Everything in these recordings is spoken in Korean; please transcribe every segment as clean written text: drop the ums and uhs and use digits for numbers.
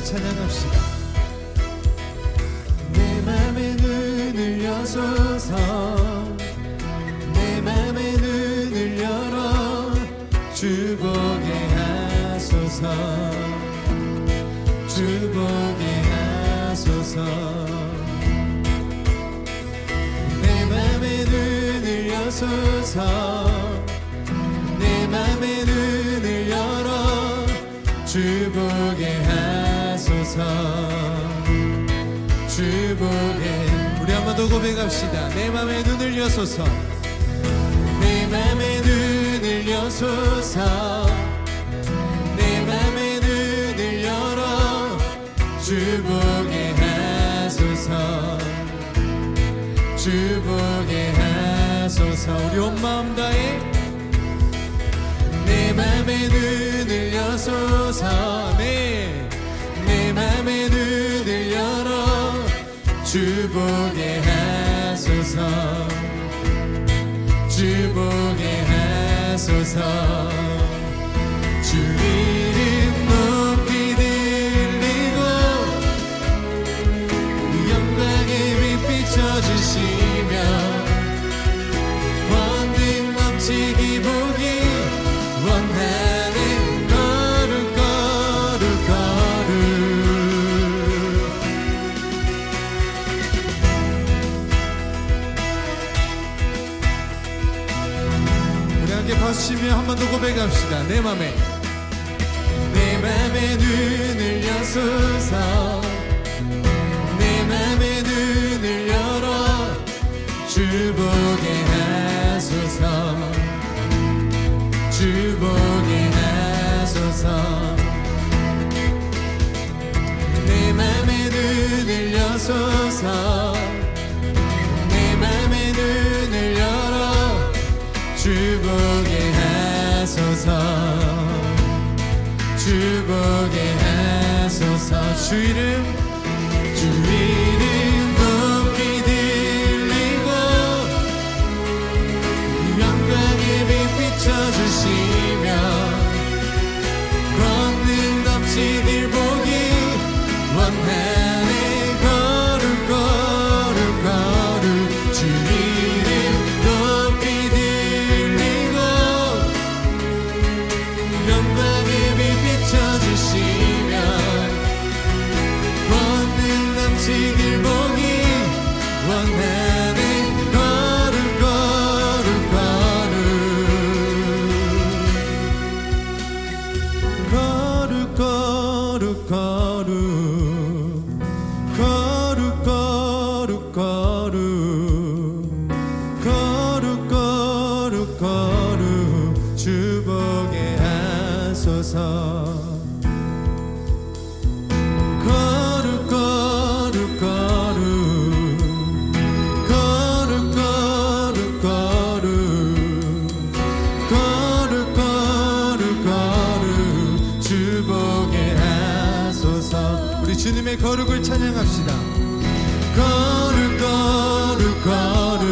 주를 찬양합시다. 내 맘의 눈을 여소서, 내 맘의 눈을 열어 주 보게 하소서, 주 보게 하소서. 내 맘의 눈을 여소서, 내 맘의 눈을 열어 주 보게 하소서, 주 보게. 우리 한 번 더 고백합시다. 내 맘의 눈을 여소서, 내 맘의 눈을 여소서, 내 맘의 눈을 열어 주 보게 하소서, 주 보게 하소서. 우리 온 마음 다해 내 맘의 눈을 여소서, 내 맘의 눈을 열어 주 보게 하소서, 주 보게 하소서. 주 이름 높이 들리고 영광의 빛 비춰주시며 권능 넘치기 보기 원하는 거룩 거룩 거룩. 우리 함께 박수치며 한 번 더 고백합시다. 내 맘에 눈을 여소서, 내 맘의 눈을 열어 주 보게 하소서, 주 보게 하소서. 내 맘의 눈을 여소서, 내 맘의 눈을 열어 주 보게 하소서, 주 보게 하소서. 주 이름 높이 들리고 영광의 빛 비춰주시며 권능 넘치길 보기 원하네 거룩 거룩 거룩. 주 이름 높이 들리고 영광의 빛 비춰주시며 권능 넘치길 보기 원하네 거룩 거룩 거룩 거룩 거룩 거룩 거룩 거룩 거룩 거룩. 주 보게 하소서, 거룩 거룩 거룩 거룩 거룩 거룩 거룩 거룩. 주 보게 하소서. 우리 주님의 거룩을 찬양합시다. 거룩 거룩 거룩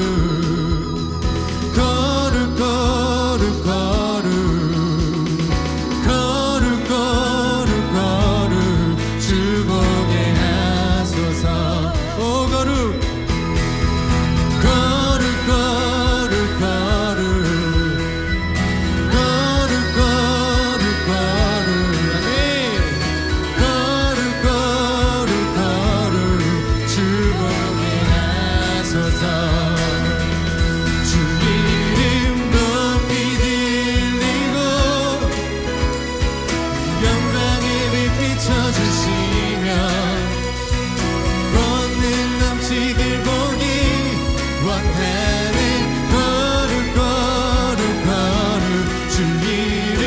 거룩 거룩 거룩 거룩 거룩. 주 보게 하소서. 오 거룩 거룩 거룩 거룩 거룩 거룩. 아멘. 거룩 거룩 거룩. 주 보게 하소서. 주 이름 높이 들리고 영광의 빛 비춰주시며 권능 넘치길 보기 원하는 거룩 거룩 거룩. 주 이름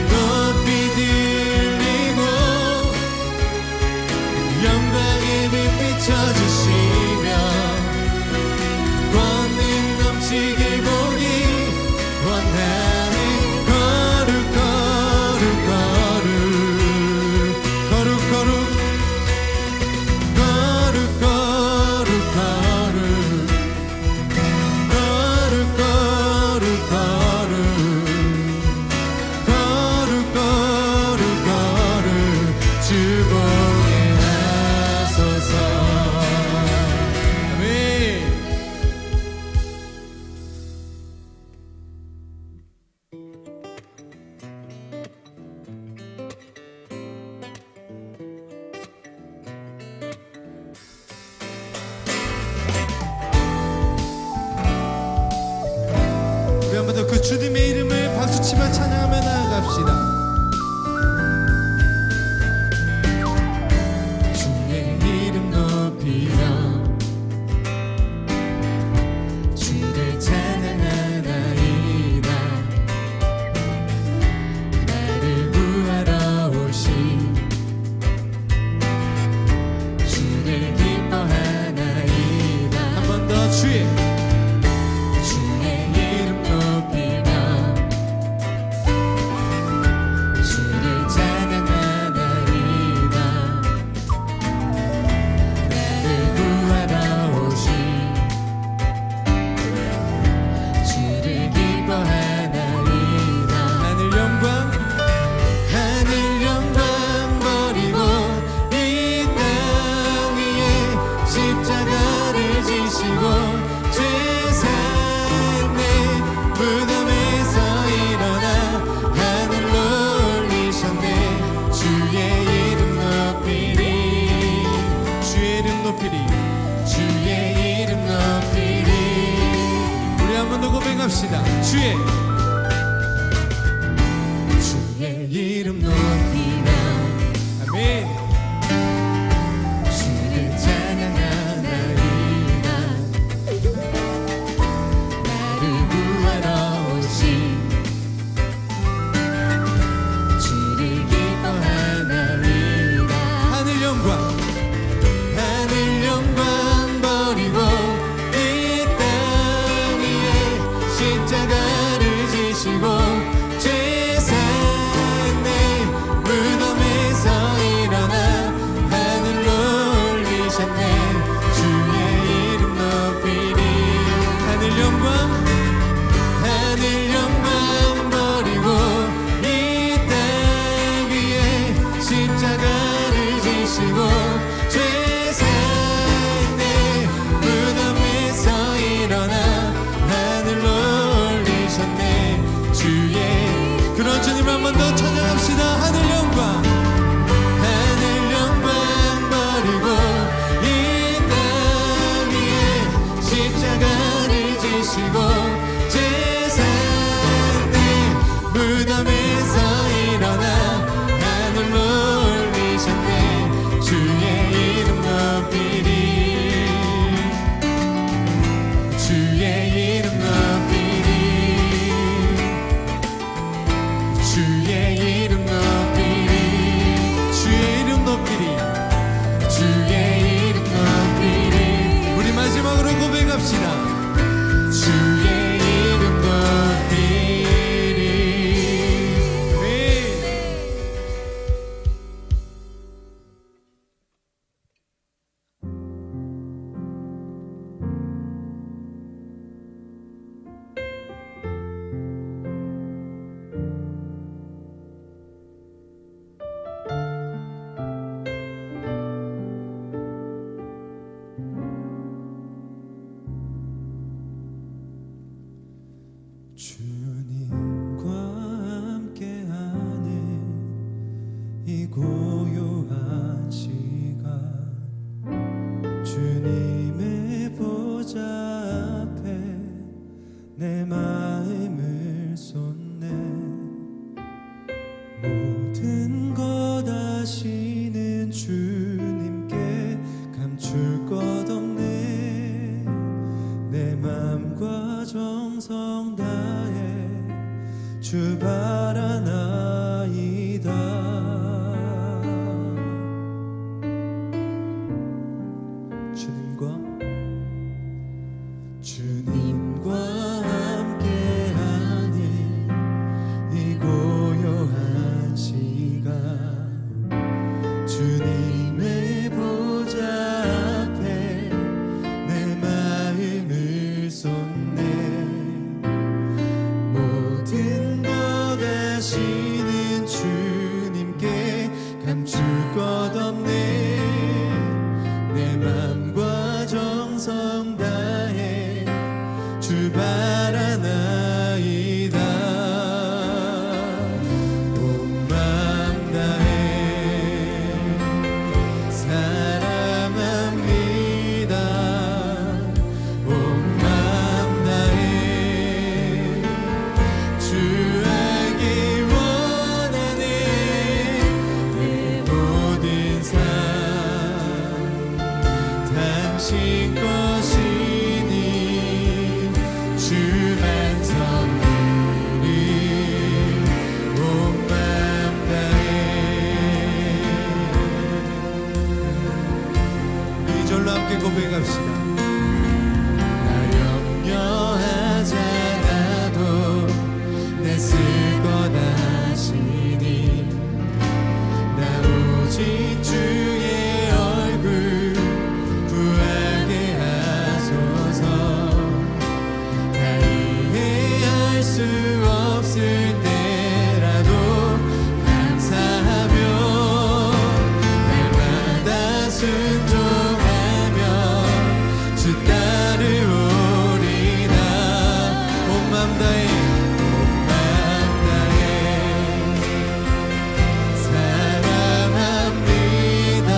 높이 들리고 영광의 빛 비춰주시며 권능 넘치길 보기 원하는 거룩 거룩 거룩 거룩 거룩 거룩 거룩 거룩 거룩 거룩 거룩 거룩 거룩. 주 보게 그 주님의 이름을 박수치며 찬양하며 나아갑시다. 고백합시다. 주의 이름 높이며 아멘. 주를 찬양하나이다. 나를 구하러 오신 주를 기뻐하나이다. 하늘 영광 버리고 십자가를 지시고 죄사했네. 무덤에서 일어나 하늘로 올리셨네. 주의 이름 높이리. 하늘 영광 버리고 이 땅 위에 십자가를 지시고 죄사했네. 무덤에서 일어나 그런 주님 한 번 더 찬양합시다. 하늘 영광 버리고 이 땅 위에 십자가를 지시고 죄사했네. 무덤에서 일어나 하늘로 올리셨네. 주의 이름 높이리. 주의 이름 높이리. 주의 이름 높이리. 주의 이름 높이리. 주의 이름 높이리. 우리 마지막으로 고백합시다. 주의 이름 높이리. 주님과 함께하는 이 고요한 시간, 주님의 보좌 앞에 내 마음을 쏟네. 모든 것 아시는 주님께 감출 것 없네. 내 맘과 정성 다해 주 바라나이다. 주님과 함께하는 이 고요한 시간, 주님의 보좌 앞에 내 마음을 쏟네. 모든 것 당신 것이니 주만 섬기리 온 맘 다해. 이 절로 함께 고백합시다. 나 염려하지 않아도 내 쓸 것 아시니 나 오직 주의 얼굴 구하게 하소서. 다 이해할 수 없을 때라도 감사하며 날마다 순종하며 주 따르오리다. 온 맘 다해 사랑합니다.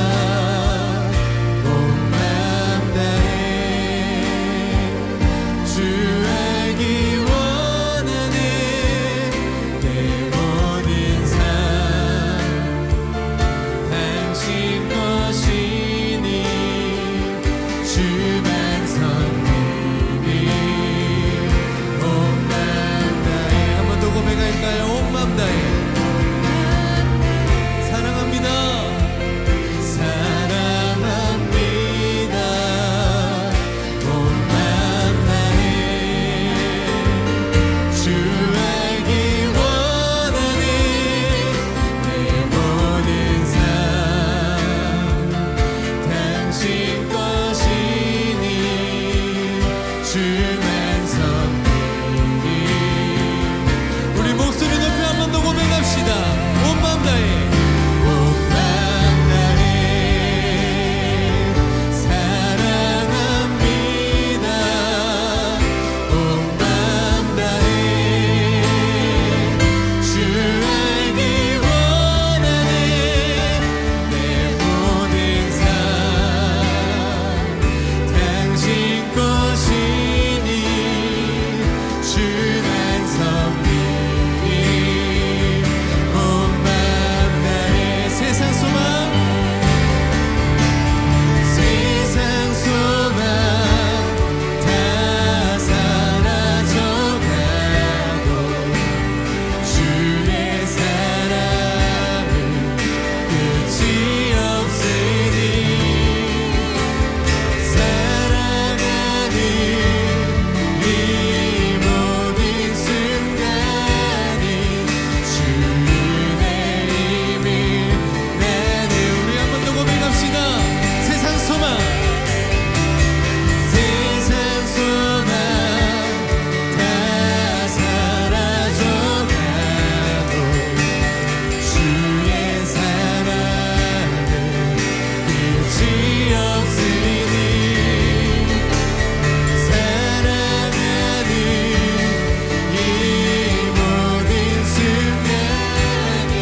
온 맘 다해 주 알기 원하네. 내 모든 삶 당신 것이니 주만 섬기리 온 맘 다해. 한 번 더 고백할까요? 온 맘 다해 사랑합니다. 사랑합니다. 온 맘 다해 주 알기 원하네. 내 모든 삶 당신 것이니 주만 섬기리. 우리 목소리 높여 한 번 더 고백합시다. 온 맘 다해 온 맘 다해 사랑합니다. 온 맘 다해 주 알기 원하네. 내 모든 삶 당신 것이니 주만 섬기리 온 맘 다해. 세상 소망 세상 소망 다 사라져가도 주의 사랑은 끝이 없으니 사랑하는 이 모든 순간이 주의 힘을 나는. 우리 한 번 더 고백합시다. 세상 소망 세상 소망 다 사라져가도 주의 사랑은 끝이 없으니 사랑하는 이 모든 순간이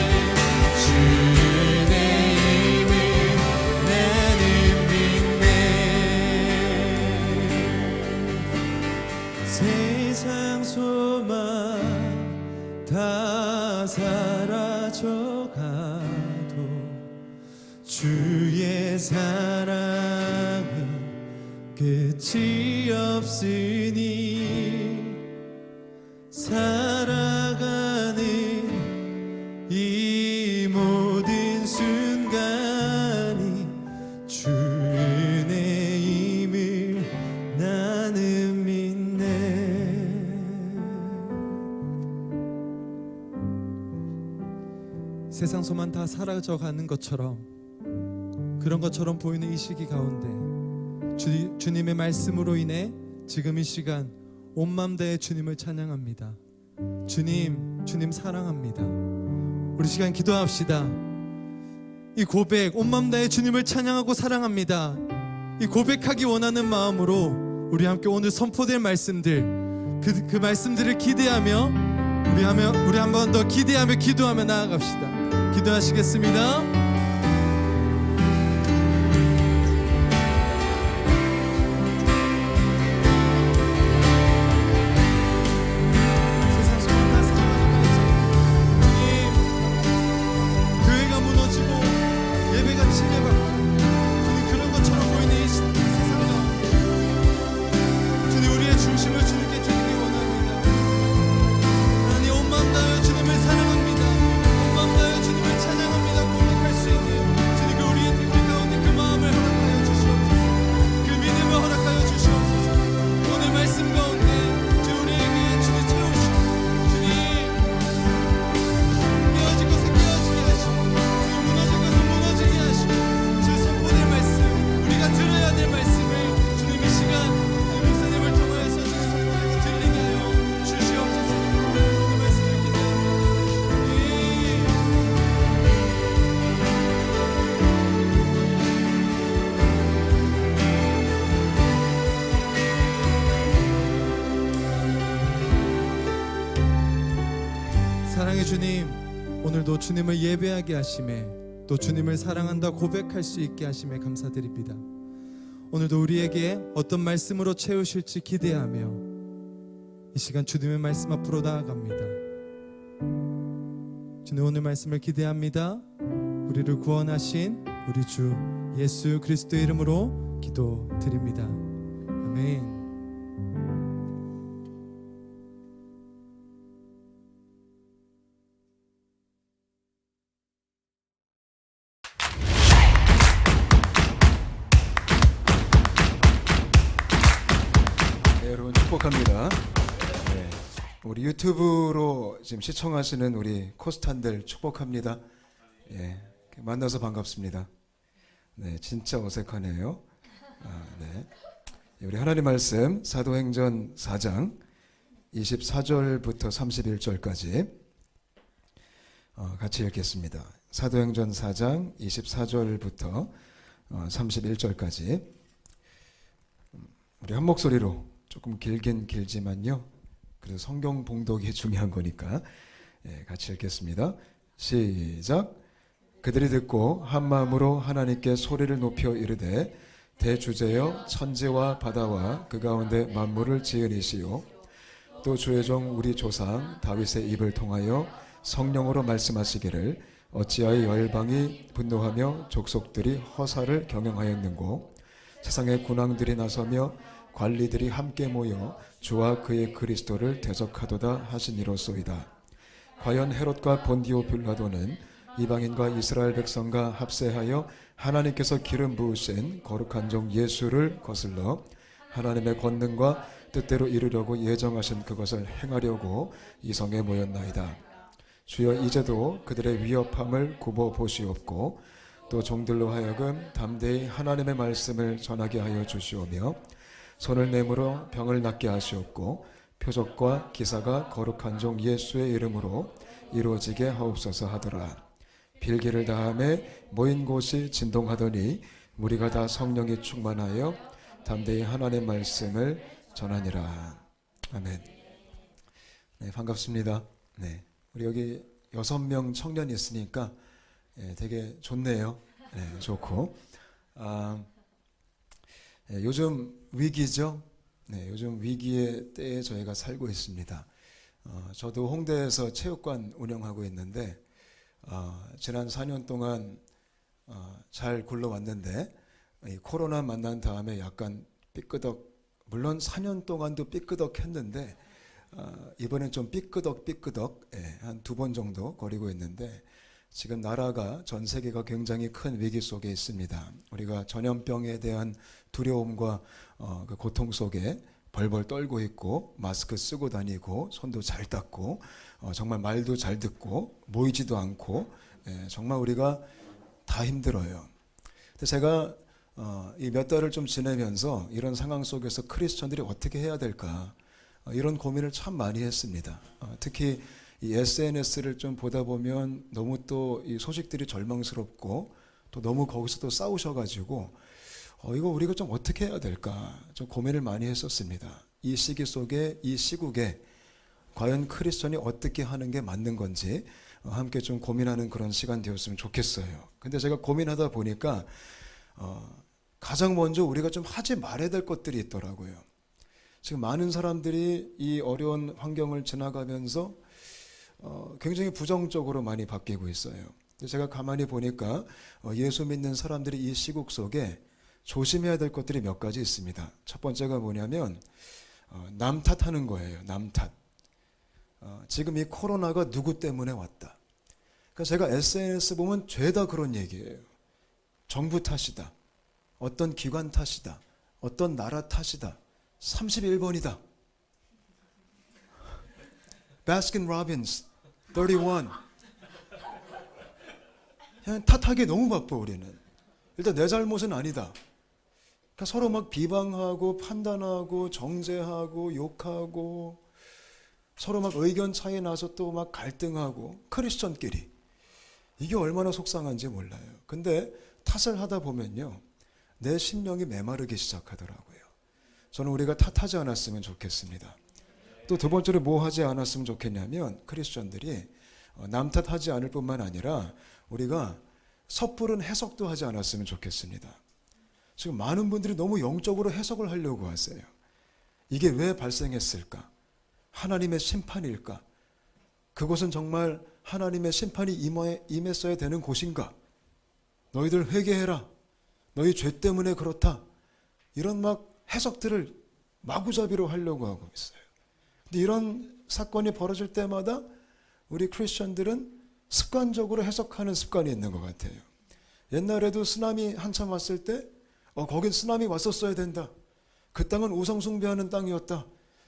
주의 힘을 나는 믿네. 세상 소망 다 사라져가도 주의 사랑은 끝이 없으니 살아가는 이 모든 순간이 주의 힘을 나는 믿네. 세상 소망 다 사라져가는 것처럼, 그런 것처럼 보이는 이 시기 가운데 주님의 말씀으로 인해 지금 이 시간 온 맘 다해 주님을 찬양합니다. 주님 사랑합니다. 우리 시간 기도합시다. 이 고백, 온 맘 다해 주님을 찬양하고 사랑합니다. 이 고백하기 원하는 마음으로 우리 함께 오늘 선포될 말씀들, 그 말씀들을 기대하며 우리 한 번 더 기대하며 기도하며 나아갑시다. 기도하시겠습니다. 세상 소망 다 사라져가면서 주님, 교회가 무너지고 예배가 침해받고 주님 그런 것처럼 보이는 이 하나님의 말씀을 주님 이 시간 목사님을 통하여서 주님 성도에게 들리게 하여 주시옵소서. 그 말씀을 사랑의 주님, 오늘도 주님을 예배하게 하심에 또 주님을 사랑한다 고백할 수 있게 하심에 감사드립니다. 오늘도 우리에게 어떤 말씀으로 채우실지 기대하며 이 시간 주님의 말씀 앞으로 나아갑니다. 주님, 오늘 말씀을 기대합니다. 우리를 구원하신 우리 주 예수 그리스도의 이름으로 기도드립니다. 아멘. 여러분 축복합니다. 네, 우리 유튜브로 지금 시청하시는 우리 코스탄들 축복합니다. 예, 만나서 반갑습니다. 네, 진짜 어색하네요. 네. 우리 하나님 말씀 사도행전 4장 24절부터 31절까지 같이 읽겠습니다. 사도행전 4장 24절부터 31절까지 우리 한 목소리로 조금 길긴 길지만요, 그래서 성경 봉독이 중요한 거니까 같이 읽겠습니다. 시작. 그들이 듣고 한 마음으로 하나님께 소리를 높여 이르되 대주제여 천지와 바다와 그 가운데 만물을 지은 이시요 또 주의 종 우리 조상 다윗의 입을 통하여 성령으로 말씀하시기를 어찌하여 열방이 분노하며 족속들이 허사를 경영하였는고 세상의 군왕들이 나서며 관리들이 함께 모여 주와 그의 그리스도를 대적하도다 하시니로소이다. 과연 헤롯과 본디오 빌라도는 이방인과 이스라엘 백성과 합세하여 하나님께서 기름 부으신 거룩한 종 예수를 거슬러 하나님의 권능과 뜻대로 이루려고 예정하신 그것을 행하려고 이성에 모였나이다. 주여 이제도 그들의 위협함을 굽어 보시옵고 또 종들로 하여금 담대히 하나님의 말씀을 전하게 하여 주시오며 손을 내밀어 병을 낫게 하시옵고 표적과 기사가 거룩한 종 예수의 이름으로 이루어지게 하옵소서 하더라. 빌기를 다함에 모인 곳이 진동하더니 무리가 다 성령이 충만하여 담대히 하나님의 말씀을 전하니라. 아멘. 네, 반갑습니다. 네, 우리 여기 6명 청년이 있으니까 되게 좋네요. 네, 좋고 요즘 위기죠. 네, 요즘 위기의 때에 저희가 살고 있습니다. 저도 홍대에서 체육관 운영하고 있는데 지난 4년 동안 잘 굴러왔는데 이 코로나 만난 다음에 약간 삐끄덕, 물론 4년 동안도 삐끄덕했는데 이번엔 좀 삐끄덕 한 2번 정도 거리고 있는데 지금 나라가 전 세계가 굉장히 큰 위기 속에 있습니다. 우리가 전염병에 대한 두려움과 그 고통 속에 벌벌 떨고 있고 마스크 쓰고 다니고 손도 잘 닦고 정말 말도 잘 듣고 모이지도 않고 정말 우리가 다 힘들어요. 근데 제가 이 몇 달을 좀 지내면서 이런 상황 속에서 크리스천들이 어떻게 해야 될까 이런 고민을 참 많이 했습니다. 특히 이 SNS를 좀 보다 보면 너무 또 이 소식들이 절망스럽고 또 너무 거기서 또 싸우셔가지고 이거 우리가 좀 어떻게 해야 될까 좀 고민을 많이 했었습니다. 이 시기 속에 이 시국에 과연 크리스천이 어떻게 하는 게 맞는 건지 함께 좀 고민하는 그런 시간 되었으면 좋겠어요. 근데 제가 고민하다 보니까 가장 먼저 우리가 좀 하지 말아야 될 것들이 있더라고요. 지금 많은 사람들이 이 어려운 환경을 지나가면서 굉장히 부정적으로 많이 바뀌고 있어요. 제가 가만히 보니까 예수 믿는 사람들이 이 시국 속에 조심해야 될 것들이 몇 가지 있습니다. 첫 번째가 뭐냐면 남 탓하는 거예요. 남 탓. 지금 이 코로나가 누구 때문에 왔다. 그러니까 제가 SNS 보면 죄다 그런 얘기예요. 정부 탓이다. 어떤 기관 탓이다. 어떤 나라 탓이다. 31번이다. 바스킨 로빈스 31. 그냥 탓하기 너무 바빠 우리는. 일단 내 잘못은 아니다. 그러니까 서로 막 비방하고 판단하고 정죄하고 욕하고 서로 막 의견 차이 나서 또 막 갈등하고 크리스천끼리 이게 얼마나 속상한지 몰라요. 근데 탓을 하다 보면요 내 심령이 메마르기 시작하더라고요. 저는 우리가 탓하지 않았으면 좋겠습니다. 또 두 번째로 뭐 하지 않았으면 좋겠냐면 크리스천들이 남 탓하지 않을 뿐만 아니라 우리가 섣부른 해석도 하지 않았으면 좋겠습니다. 지금 많은 분들이 너무 영적으로 해석을 하려고 하세요. 이게 왜 발생했을까? 하나님의 심판일까? 그곳은 정말 하나님의 심판이 임했어야 되는 곳인가? 너희들 회개해라. 너희 죄 때문에 그렇다. 이런 막 해석들을 마구잡이로 하려고 하고 있어요. 근데 이런 사건이 벌어질 때마다 우리 크리스천들은 습관적으로 해석하는 습관이 있는 것 같아요. 옛날에도 쓰나미 한참 왔을 때 거긴 쓰나미 왔었어야 된다. 그 땅은 우상 숭배하는 땅이었다.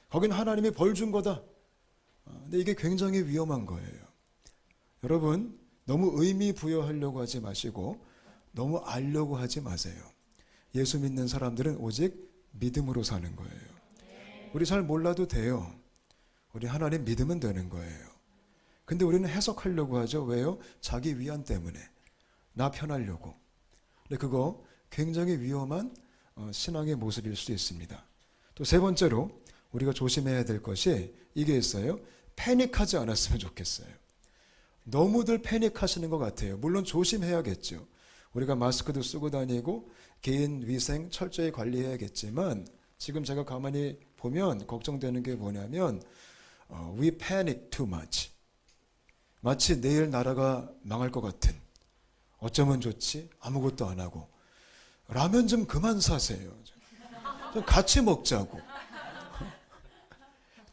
거긴 하나님이 벌 준 거다. 근데 이게 굉장히 위험한 거예요. 여러분 너무 의미 부여하려고 하지 마시고 너무 알려고 하지 마세요. 예수 믿는 사람들은 오직 믿음으로 사는 거예요. 우리 잘 몰라도 돼요. 우리 하나님 믿으면 되는 거예요. 근데 우리는 해석하려고 하죠. 왜요? 자기 위안 때문에. 나 편하려고. 근데 그거 굉장히 위험한 신앙의 모습일 수 있습니다. 또 세 번째로 우리가 조심해야 될 것이 이게 있어요. 패닉하지 않았으면 좋겠어요. 너무들 패닉하시는 것 같아요. 물론 조심해야겠죠. 우리가 마스크도 쓰고 다니고 개인 위생 철저히 관리해야겠지만 지금 제가 가만히 보면 걱정되는 게 뭐냐면 we panic too much. 마치 내일 나라가 망할 것 같은 어쩌면 좋지? 아무것도 안 하고 라면 좀 그만 사세요. 좀 같이 먹자고.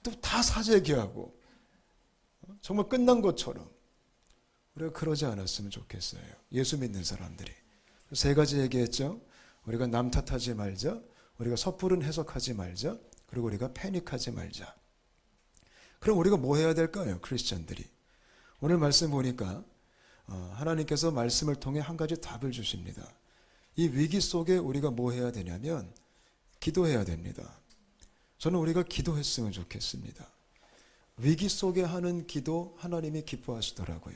또 다 사재기하고 정말 끝난 것처럼 우리가 그러지 않았으면 좋겠어요. 예수 믿는 사람들이. 세 가지 얘기했죠. 우리가 남 탓하지 말자. 우리가 섣부른 해석하지 말자. 그리고 우리가 패닉하지 말자. 그럼 우리가 뭐 해야 될까요? 크리스천들이. 오늘 말씀 보니까 하나님께서 말씀을 통해 한 가지 답을 주십니다. 이 위기 속에 우리가 뭐 해야 되냐면 기도해야 됩니다. 저는 우리가 기도했으면 좋겠습니다. 위기 속에 하는 기도 하나님이 기뻐하시더라고요.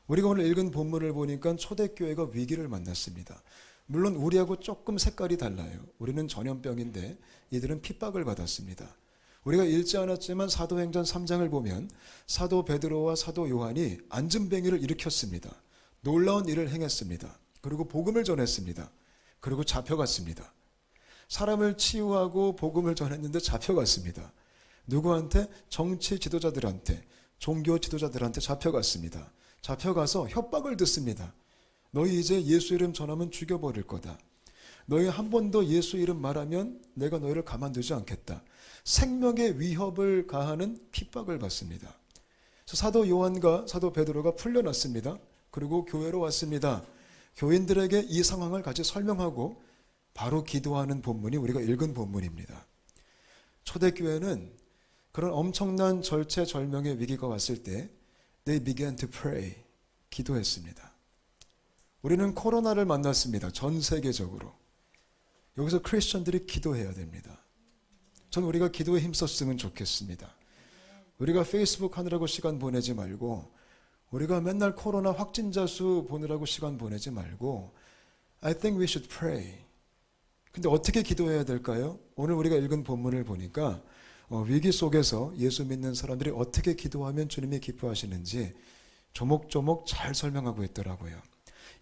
우리가 오늘 읽은 본문을 보니까 초대교회가 위기를 만났습니다. 물론 우리하고 조금 색깔이 달라요. 우리는 전염병인데 이들은 핍박을 받았습니다. 우리가 읽지 않았지만 사도행전 3장을 보면 사도 베드로와 사도 요한이 안진뱅이를 일으켰습니다. 놀라운 일을 행했습니다. 그리고 복음을 전했습니다. 그리고 잡혀갔습니다. 사람을 치유하고 복음을 전했는데 잡혀갔습니다. 누구한테? 정치 지도자들한테, 종교 지도자들한테 잡혀갔습니다. 잡혀가서 협박을 듣습니다. 너희 이제 예수 이름 전하면 죽여버릴 거다. 너희 한 번 더 예수 이름 말하면 내가 너희를 가만두지 않겠다. 생명의 위협을 가하는 핍박을 받습니다. 사도 요한과 사도 베드로가 풀려났습니다. 그리고 교회로 왔습니다. 교인들에게 이 상황을 같이 설명하고 바로 기도하는 본문이 우리가 읽은 본문입니다. 초대교회는 그런 엄청난 절체절명의 위기가 왔을 때 They began to pray. 기도했습니다. 우리는 코로나를 만났습니다. 전 세계적으로. 여기서 크리스천들이 기도해야 됩니다. 저는 우리가 기도에 힘썼으면 좋겠습니다. 우리가 페이스북 하느라고 시간 보내지 말고 우리가 맨날 코로나 확진자 수 보느라고 시간 보내지 말고 I think we should pray. 근데 어떻게 기도해야 될까요? 오늘 우리가 읽은 본문을 보니까 위기 속에서 예수 믿는 사람들이 어떻게 기도하면 주님이 기뻐하시는지 조목조목 잘 설명하고 있더라고요.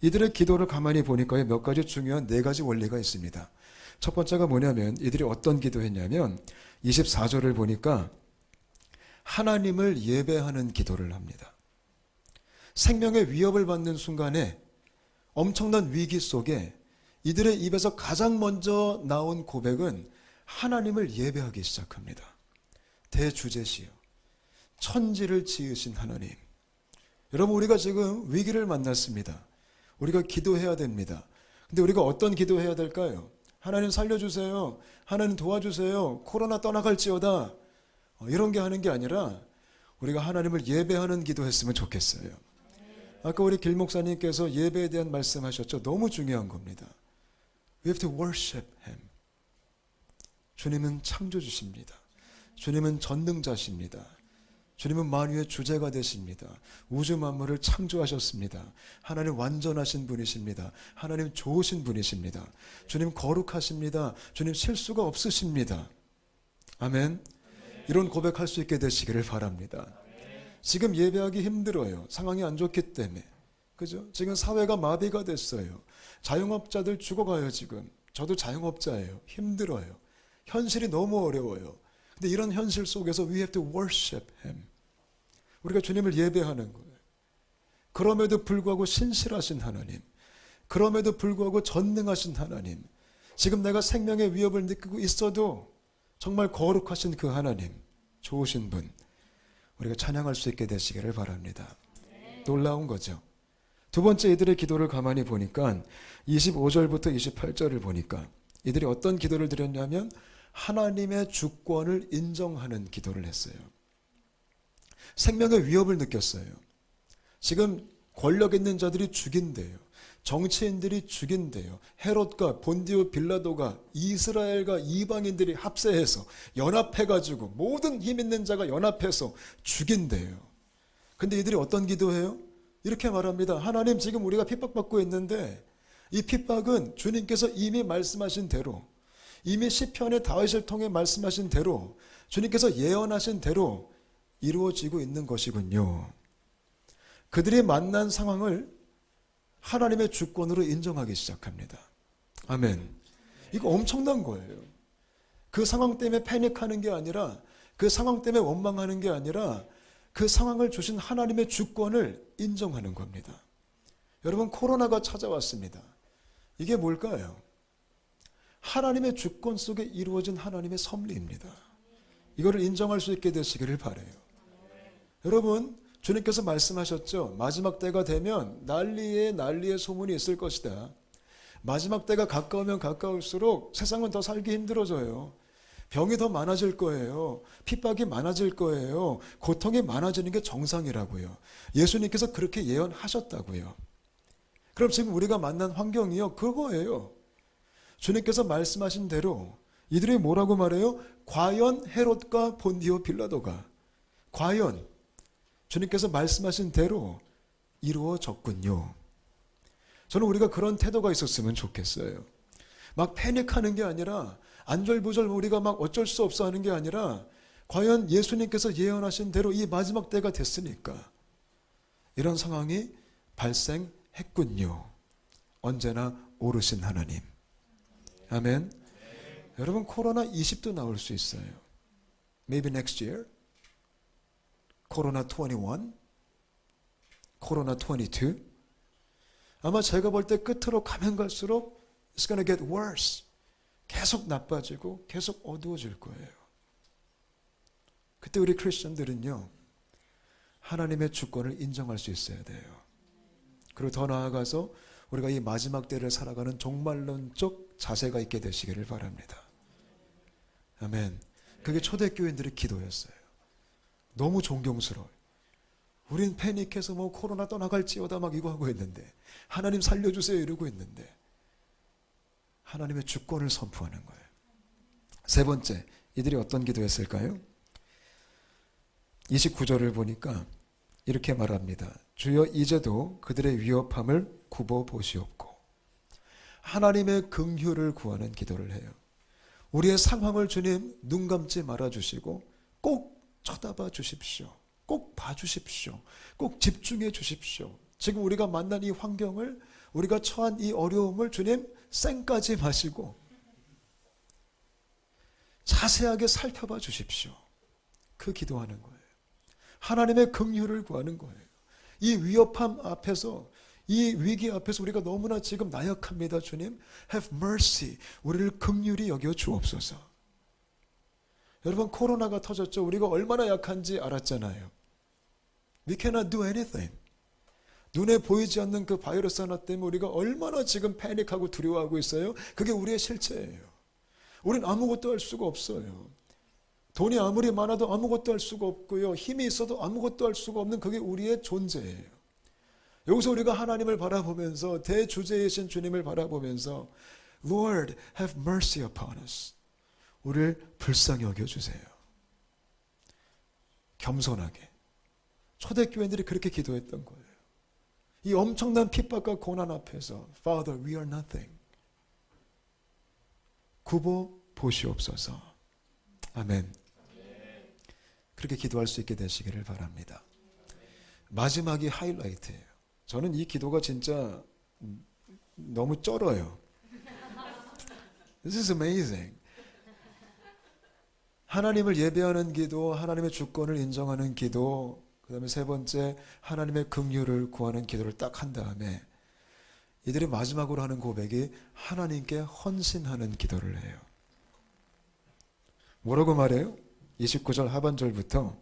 이들의 기도를 가만히 보니까 몇 가지 중요한 네 가지 원리가 있습니다. 첫 번째가 뭐냐면 이들이 어떤 기도했냐면 24절을 보니까 하나님을 예배하는 기도를 합니다. 생명의 위협을 받는 순간에 엄청난 위기 속에 이들의 입에서 가장 먼저 나온 고백은 하나님을 예배하기 시작합니다. 대주제시여, 천지를 지으신 하나님. 여러분 우리가 지금 위기를 만났습니다. 우리가 기도해야 됩니다. 근데 우리가 어떤 기도해야 될까요? 하나님 살려주세요. 하나님 도와주세요. 코로나 떠나갈지어다. 이런 게 하는 게 아니라 우리가 하나님을 예배하는 기도했으면 좋겠어요. 아까 우리 길 목사님께서 예배에 대한 말씀하셨죠. 너무 중요한 겁니다. We have to worship Him. 주님은 창조주십니다. 주님은 전능자십니다. 주님은 만유의 주제가 되십니다. 우주 만물을 창조하셨습니다. 하나님 완전하신 분이십니다. 하나님 좋으신 분이십니다. 주님 거룩하십니다. 주님 실수가 없으십니다. 아멘. 이런 고백할 수 있게 되시기를 바랍니다. 지금 예배하기 힘들어요. 상황이 안 좋기 때문에. 그죠? 지금 사회가 마비가 됐어요. 자영업자들 죽어가요, 지금. 저도 자영업자예요. 힘들어요. 현실이 너무 어려워요. 근데 이런 현실 속에서 we have to worship Him. 우리가 주님을 예배하는 거예요. 그럼에도 불구하고 신실하신 하나님, 그럼에도 불구하고 전능하신 하나님, 지금 내가 생명의 위협을 느끼고 있어도 정말 거룩하신 그 하나님, 좋으신 분, 우리가 찬양할 수 있게 되시기를 바랍니다. 놀라운 거죠. 두 번째, 이들의 기도를 가만히 보니까 25절부터 28절을 보니까 이들이 어떤 기도를 드렸냐면 하나님의 주권을 인정하는 기도를 했어요. 생명의 위협을 느꼈어요. 지금 권력 있는 자들이 죽인대요. 정치인들이 죽인대요. 헤롯과 본디오 빌라도가 이스라엘과 이방인들이 합세해서 연합해가지고 모든 힘 있는 자가 연합해서 죽인대요. 근데 이들이 어떤 기도해요? 이렇게 말합니다. 하나님, 지금 우리가 핍박받고 있는데 이 핍박은 주님께서 이미 말씀하신 대로, 이미 시편의 다윗을 통해 말씀하신 대로, 주님께서 예언하신 대로 이루어지고 있는 것이군요. 그들이 만난 상황을 하나님의 주권으로 인정하기 시작합니다. 아멘. 이거 엄청난 거예요. 그 상황 때문에 패닉하는 게 아니라, 그 상황 때문에 원망하는 게 아니라 그 상황을 주신 하나님의 주권을 인정하는 겁니다. 여러분, 코로나가 찾아왔습니다. 이게 뭘까요? 하나님의 주권 속에 이루어진 하나님의 섭리입니다. 이거를 인정할 수 있게 되시기를 바라요. 여러분, 주님께서 말씀하셨죠. 마지막 때가 되면 난리의 소문이 있을 것이다. 마지막 때가 가까우면 가까울수록 세상은 더 살기 힘들어져요. 병이 더 많아질 거예요. 핍박이 많아질 거예요. 고통이 많아지는 게 정상이라고요. 예수님께서 그렇게 예언하셨다고요. 그럼 지금 우리가 만난 환경이요, 그거예요. 주님께서 말씀하신 대로 이들이 뭐라고 말해요? 과연 헤롯과 본디오 빌라도가 과연 주님께서 말씀하신 대로 이루어졌군요. 저는 우리가 그런 태도가 있었으면 좋겠어요. 막 패닉하는 게 아니라, 안절부절 우리가 막 어쩔 수 없어 하는 게 아니라, 과연 예수님께서 예언하신 대로 이 마지막 때가 됐으니까 이런 상황이 발생했군요. 언제나 오르신 하나님. 아멘. 여러분, 코로나 20도 나올 수 있어요. Maybe next year. 코로나 21, 코로나 22. 아마 제가 볼 때 끝으로 가면 갈수록 it's gonna get worse. 계속 나빠지고 계속 어두워질 거예요. 그때 우리 크리스천들은요, 하나님의 주권을 인정할 수 있어야 돼요. 그리고 더 나아가서 우리가 이 마지막 때를 살아가는 종말론적 자세가 있게 되시기를 바랍니다. 아멘. 그게 초대교인들의 기도였어요. 너무 존경스러워요. 우린 패닉해서 뭐 코로나 떠나갈지어다 막 이거 하고 있는데, 하나님 살려주세요 이러고 있는데, 하나님의 주권을 선포하는 거예요. 세 번째, 이들이 어떤 기도했을까요? 29절을 보니까 이렇게 말합니다. 주여, 이제도 그들의 위협함을 굽어 보시옵고. 하나님의 긍휼을 구하는 기도를 해요. 우리의 상황을 주님 눈 감지 말아주시고 꼭 쳐다봐 주십시오. 꼭 봐주십시오. 꼭 집중해 주십시오. 지금 우리가 만난 이 환경을, 우리가 처한 이 어려움을 주님 쌩까지 마시고 자세하게 살펴봐 주십시오. 그 기도하는 거예요. 하나님의 긍휼을 구하는 거예요. 이 위협함 앞에서, 이 위기 앞에서 우리가 너무나 지금 나약합니다. 주님, have mercy. 우리를 긍휼히 여겨 주옵소서. 여러분, 코로나가 터졌죠. 우리가 얼마나 약한지 알았잖아요. We cannot do anything. 눈에 보이지 않는 그 바이러스 하나 때문에 우리가 얼마나 지금 패닉하고 두려워하고 있어요. 그게 우리의 실체예요. 우린 아무것도 할 수가 없어요. 돈이 아무리 많아도 아무것도 할 수가 없고요. 힘이 있어도 아무것도 할 수가 없는 그게 우리의 존재예요. 여기서 우리가 하나님을 바라보면서, 대주제이신 주님을 바라보면서 Lord, have mercy upon us. 우리를 불쌍히 여겨주세요. 겸손하게. 초대교회들이 그렇게 기도했던 거예요. 이 엄청난 핍박과 고난 앞에서 Father, we are nothing. 굽어 보시옵소서. 아멘. 그렇게 기도할 수 있게 되시기를 바랍니다. 마지막이 하이라이트예요. 저는 이 기도가 진짜 너무 쩔어요. This is amazing. 하나님을 예배하는 기도, 하나님의 주권을 인정하는 기도, 그 다음에 세 번째 하나님의 긍휼을 구하는 기도를 딱 한 다음에 이들이 마지막으로 하는 고백이 하나님께 헌신하는 기도를 해요. 뭐라고 말해요? 29절 하반절부터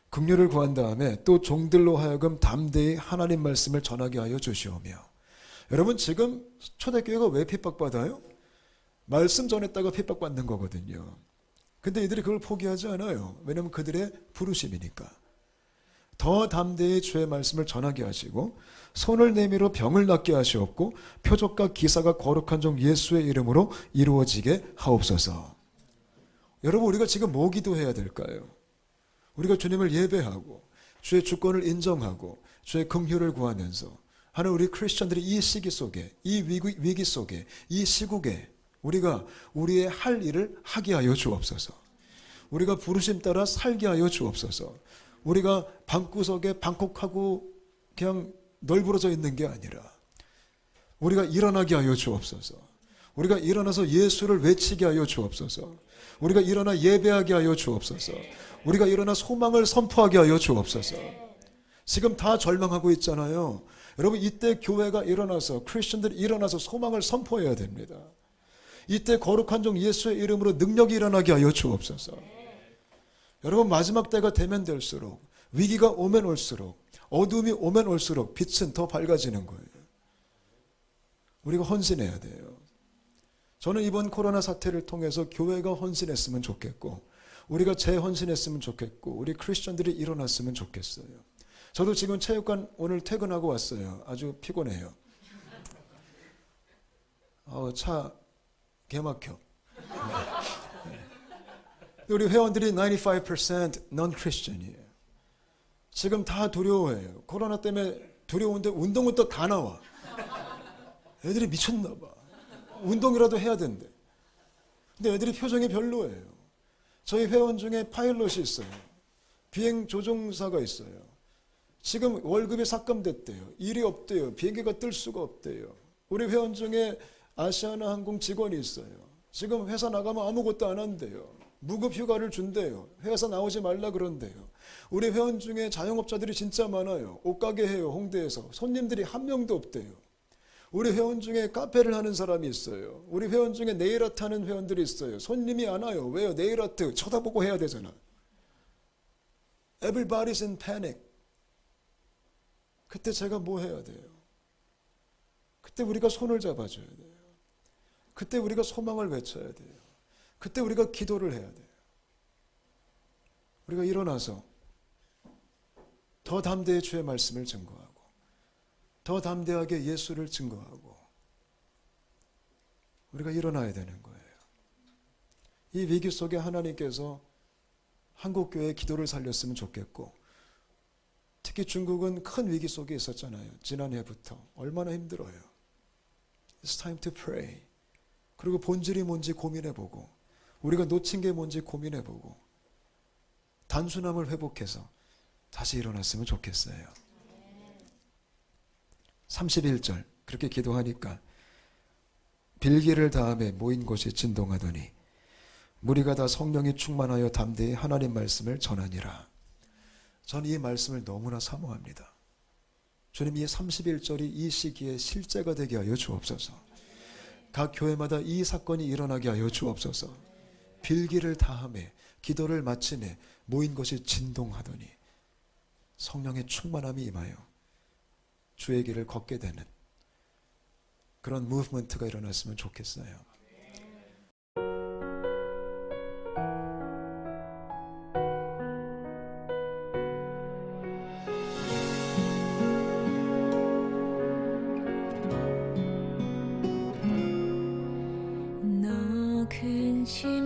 긍휼을 구한 다음에 또 종들로 하여금 담대히 하나님 말씀을 전하게 하여 주시오며. 여러분 지금 초대교회가 왜 핍박받아요? 말씀 전했다가 핍박받는 거거든요. 근데 이들이 그걸 포기하지 않아요. 왜냐하면 그들의 부르심이니까. 더 담대히 주의 말씀을 전하게 하시고 손을 내밀어 병을 낫게 하시옵고 표적과 기사가 거룩한 종 예수의 이름으로 이루어지게 하옵소서. 여러분 우리가 지금 뭐 기도해야 될까요? 우리가 주님을 예배하고 주의 주권을 인정하고 주의 긍휼을 구하면서 하는 우리 크리스천들이 이 시기 속에 이 위기 속에 이 시국에 우리가 우리의 할 일을 하게 하여 주옵소서. 우리가 부르심 따라 살게 하여 주옵소서. 우리가 방구석에 방콕하고 그냥 널브러져 있는 게 아니라 우리가 일어나게 하여 주옵소서. 우리가 일어나서 예수를 외치게 하여 주옵소서. 우리가 일어나 예배하게 하여 주옵소서. 우리가 일어나 소망을 선포하게 하여 주옵소서. 지금 다 절망하고 있잖아요. 여러분 이때 교회가 일어나서 크리스천들이 일어나서 소망을 선포해야 됩니다. 이때 거룩한 종 예수의 이름으로 능력이 일어나게 하여 주옵소서. 여러분 마지막 때가 되면 될수록 위기가 오면 올수록 어둠이 오면 올수록 빛은 더 밝아지는 거예요. 우리가 헌신해야 돼요. 저는 이번 코로나 사태를 통해서 교회가 헌신했으면 좋겠고 우리가 재헌신했으면 좋겠고 우리 크리스천들이 일어났으면 좋겠어요. 저도 지금 체육관 오늘 퇴근하고 왔어요. 아주 피곤해요. 차 개막혀. 우리 회원들이 95% non-Christian이에요. 지금 다 두려워해요. 코로나 때문에 두려운데 운동은 또 다 나와. 애들이 미쳤나 봐. 운동이라도 해야 된대. 근데 애들이 표정이 별로예요. 저희 회원 중에 파일럿이 있어요. 비행 조종사가 있어요. 지금 월급이 삭감됐대요. 일이 없대요. 비행기가 뜰 수가 없대요. 우리 회원 중에 아시아나 항공 직원이 있어요. 지금 회사 나가면 아무것도 안 한대요. 무급 휴가를 준대요. 회사 나오지 말라 그런대요. 우리 회원 중에 자영업자들이 진짜 많아요. 옷가게 해요. 홍대에서. 손님들이 한 명도 없대요. 우리 회원 중에 카페를 하는 사람이 있어요. 우리 회원 중에 네일아트 하는 회원들이 있어요. 손님이 안 와요. 왜요? 네일아트 쳐다보고 해야 되잖아. Everybody's in panic. 그때 제가 뭐 해야 돼요? 그때 우리가 손을 잡아줘야 돼요. 그때 우리가 소망을 외쳐야 돼요. 그때 우리가 기도를 해야 돼요. 우리가 일어나서 더 담대히 주의 말씀을 증거하고 더 담대하게 예수를 증거하고 우리가 일어나야 되는 거예요. 이 위기 속에 하나님께서 한국교회의 기도를 살렸으면 좋겠고 특히 중국은 큰 위기 속에 있었잖아요. 지난해부터. 얼마나 힘들어요. It's time to pray. 그리고 본질이 뭔지 고민해보고 우리가 놓친 게 뭔지 고민해보고 단순함을 회복해서 다시 일어났으면 좋겠어요. 31절 그렇게 기도하니까 빌기를 다음에 모인 곳이 진동하더니 무리가 다 성령이 충만하여 담대히 하나님 말씀을 전하니라. 저는 이 말씀을 너무나 사모합니다. 주님 이 31절이 이 시기에 실제가 되게 하여 주옵소서. 각 교회마다 이 사건이 일어나게 하여 주옵소서. 빌기를 다함에 기도를 마침에 모인 것이 진동하더니 성령의 충만함이 임하여 주의 길을 걷게 되는 그런 무브먼트가 일어났으면 좋겠어요. 心